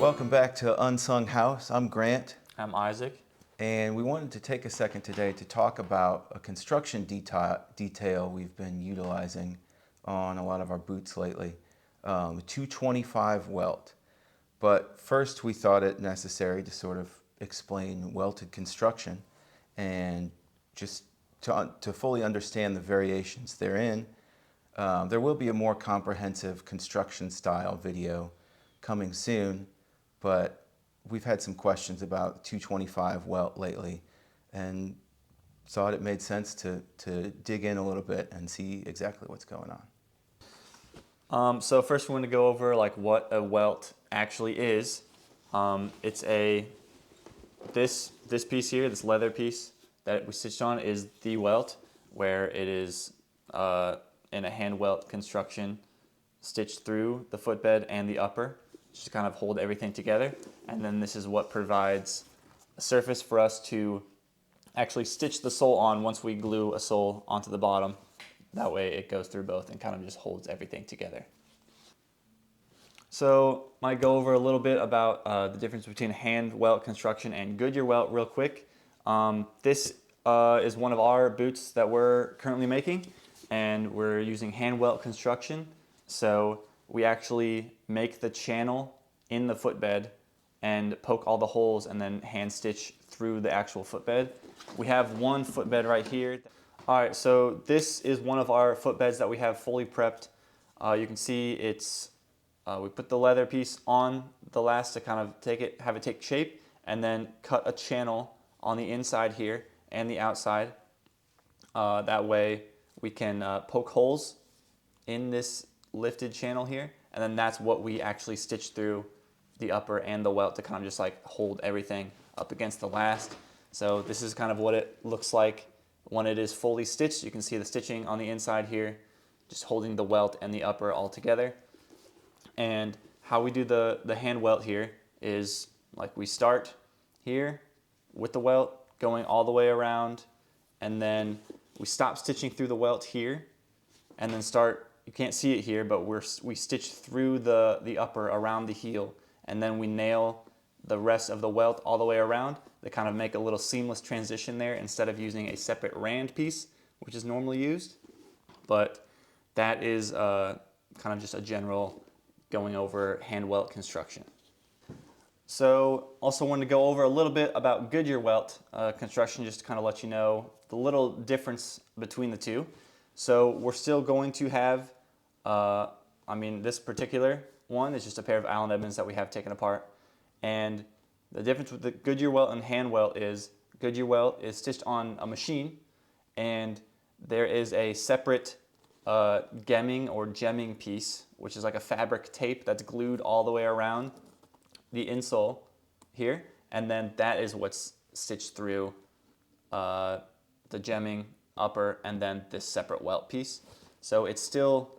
Welcome back to Unsung House. I'm Grant, I'm Isaac. and we wanted to take a second today to talk about a construction detail we've been utilizing on a lot of our boots lately, the 225 welt. But first we thought it necessary to sort of explain welted construction and just to fully understand the variations therein. There will be a more comprehensive construction style video coming soon, but we've had some questions about 225 welt lately and thought it made sense to dig in a little bit and see exactly what's going on. So first we want to go over like what a welt actually is. It's this piece here, this leather piece that we stitched on is the welt, where it is in a hand welt construction stitched through the footbed and the upper just to kind of hold everything together. And then this is what provides a surface for us to actually stitch the sole on once we glue a sole onto the bottom. That way it goes through both and kind of just holds everything together. So I might go over a little bit about the difference between hand welt construction and Goodyear welt real quick. This is one of our boots that we're currently making, and we're using hand welt construction. So we actually make the channel in the footbed and poke all the holes and then hand stitch through the actual footbed. We have one footbed right here. All right, so this is one of our footbeds that we have fully prepped. You can see it's, we put the leather piece on the last to kind of have it take shape, and then cut a channel on the inside here and the outside. That way we can poke holes in this lifted channel here, and then that's what we actually stitch through the upper and the welt to kind of just like hold everything up against the last. So this is kind of what it looks like when it is fully stitched. You can see the stitching on the inside here, just holding the welt and the upper all together. And how we do the hand welt here is like we start here with the welt going all the way around, and then we stop stitching through the welt here, and then start, you can't see it here, but we stitch through the upper around the heel, and then we nail the rest of the welt all the way around to kind of make a little seamless transition there instead of using a separate rand piece, which is normally used. But that is kind of just a general going over hand welt construction. So also wanted to go over a little bit about Goodyear welt construction, just to kind of let you know the little difference between the two. So we're still going to have, this particular one is just a pair of Allen Edmonds that we have taken apart. And the difference with the Goodyear welt and hand welt is Goodyear welt is stitched on a machine, and there is a separate gemming or gemming piece, which is like a fabric tape that's glued all the way around the insole here, and then that is what's stitched through the gemming upper and then this separate welt piece. So it still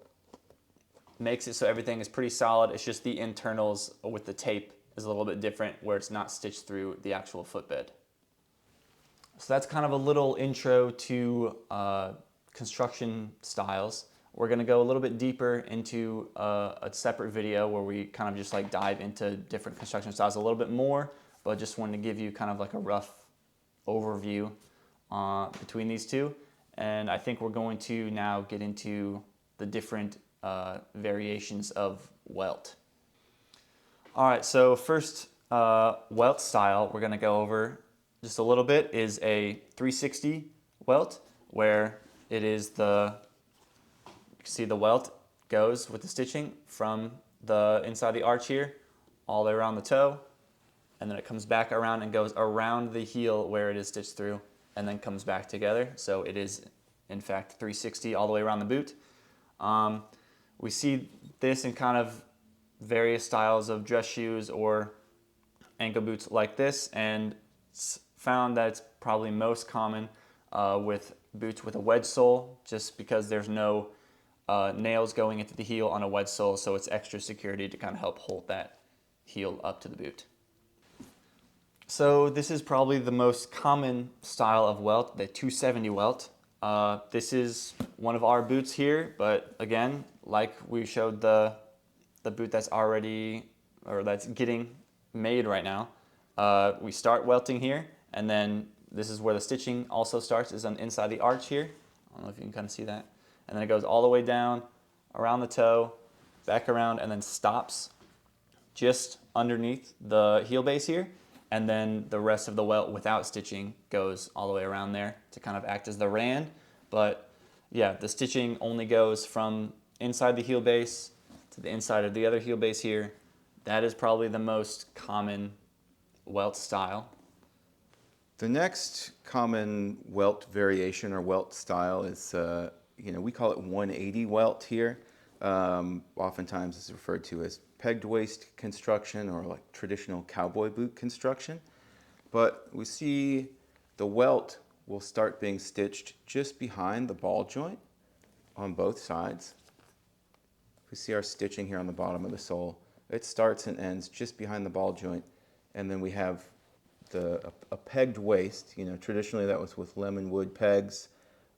makes it so everything is pretty solid. It's just the internals with the tape is a little bit different, where it's not stitched through the actual footbed. So that's kind of a little intro to construction styles. We're going to go a little bit deeper into a separate video where we kind of just like dive into different construction styles a little bit more, but just wanted to give you kind of like a rough overview between these two. And I think we're going to now get into the different variations of welt. All right, so first welt style we're going to go over just a little bit is a 360 welt, where it is see the welt goes with the stitching from the inside the arch here all the way around the toe, and then it comes back around and goes around the heel where it is stitched through, and then comes back together. So it is in fact 360 all the way around the boot. We see this in kind of various styles of dress shoes or ankle boots like this, and it's found that it's probably most common with boots with a wedge sole, just because there's no nails going into the heel on a wedge sole, so it's extra security to kind of help hold that heel up to the boot. So this is probably the most common style of welt, the 270 welt. This is one of our boots here, but again, like we showed the boot that's already, or that's getting made right now. We start welting here, and then this is where the stitching also starts, is on inside the arch here. I don't know if you can kind of see that. And then it goes all the way down, around the toe, back around, and then stops just underneath the heel base here. And then the rest of the welt without stitching goes all the way around there to kind of act as the rand. But yeah, the stitching only goes from inside the heel base to the inside of the other heel base here. That is probably the most common welt style. The next common welt variation or welt style is, we call it 180 welt here. Oftentimes it's referred to as pegged waist construction or like traditional cowboy boot construction. But we see the welt will start being stitched just behind the ball joint on both sides. We see our stitching here on the bottom of the sole. It starts and ends just behind the ball joint, and then we have a pegged waist. Traditionally that was with lemon wood pegs.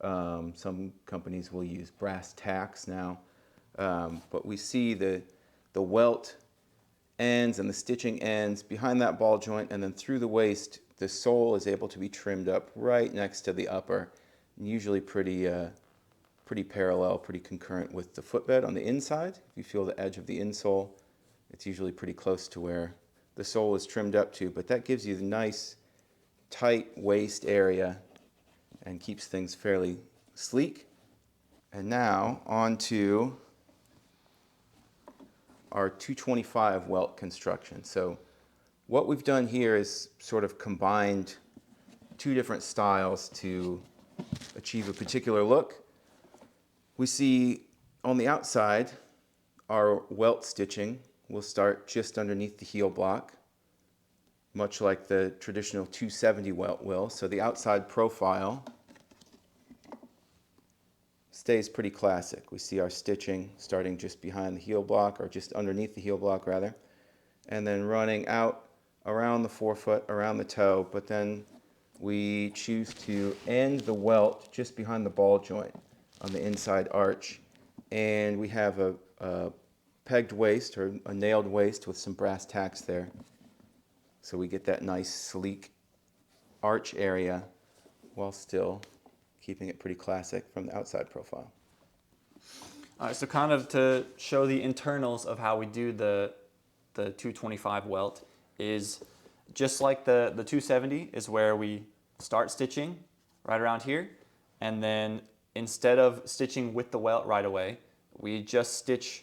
Some companies will use brass tacks now, but we see the welt ends and the stitching ends behind that ball joint, and then through the waist the sole is able to be trimmed up right next to the upper, and usually pretty parallel, pretty concurrent with the footbed on the inside. If you feel the edge of the insole, it's usually pretty close to where the sole is trimmed up to, but that gives you the nice tight waist area and keeps things fairly sleek. And now on to our 225 welt construction. So what we've done here is sort of combined two different styles to achieve a particular look. We see on the outside our welt stitching will start just underneath the heel block, much like the traditional 270 welt will. So the outside profile stays pretty classic. We see our stitching starting just behind the heel block, or just underneath the heel block rather, and then running out around the forefoot, around the toe, but then we choose to end the welt just behind the ball joint on the inside arch, and we have a pegged waist or a nailed waist with some brass tacks there. So we get that nice sleek arch area while still keeping it pretty classic from the outside profile. All right, so kind of to show the internals of how we do the 225 welt is just like the 270 is where we start stitching right around here, and then instead of stitching with the welt right away, we just stitch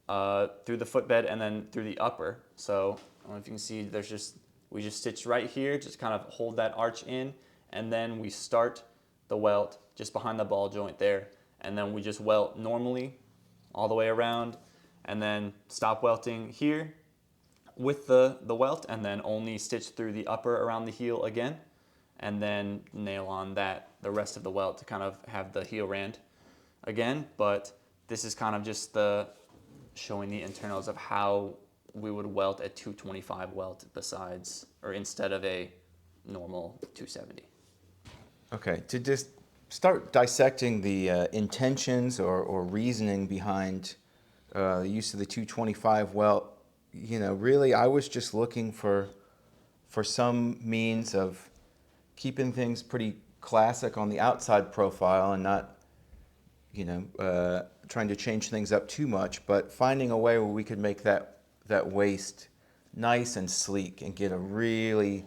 through the footbed and then through the upper. So I don't know if you can see, we just stitch right here, just kind of hold that arch in, and then we start the welt just behind the ball joint there, and then we just welt normally all the way around, and then stop welting here with the welt, and then only stitch through the upper around the heel again, and then nail on the rest of the welt to kind of have the heel rand again. But this is kind of just showing the internals of how we would welt a 225 welt besides, or instead of a normal 270. Okay, to just start dissecting the intentions or reasoning behind the use of the 225 welt, really I was just looking for some means of keeping things pretty classic on the outside profile and not, trying to change things up too much, but finding a way where we could make that waist nice and sleek and get a really,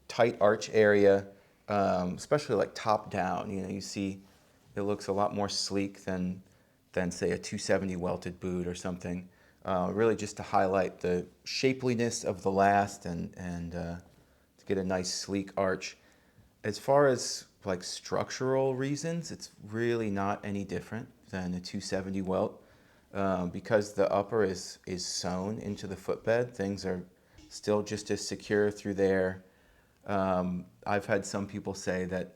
tight arch area, especially like top down. You see it looks a lot more sleek than say a 270 welted boot or something. Really just to highlight the shapeliness of the last and to get a nice sleek arch. As far as like structural reasons, it's really not any different than a 270 welt. Because the upper is sewn into the footbed, things are still just as secure through there. I've had some people say that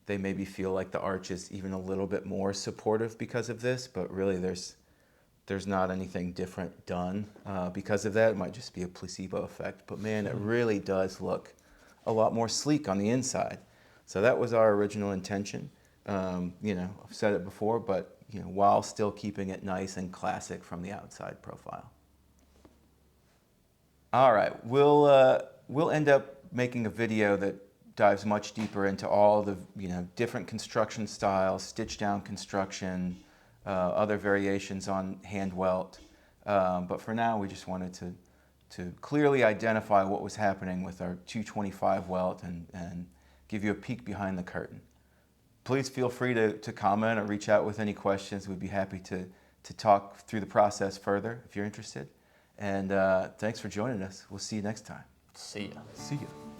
they maybe feel like the arch is even a little bit more supportive because of this, but really there's not anything different done because of that. It might just be a placebo effect, but man, it really does look a lot more sleek on the inside. So that was our original intention. I've said it before, but while still keeping it nice and classic from the outside profile. All right, we'll end up making a video that dives much deeper into all the different construction styles, stitch down construction, other variations on hand welt. But for now, we just wanted to clearly identify what was happening with our 225 welt and give you a peek behind the curtain. Please feel free to comment or reach out with any questions. We'd be happy to talk through the process further if you're interested. And thanks for joining us. We'll see you next time. See ya. See ya.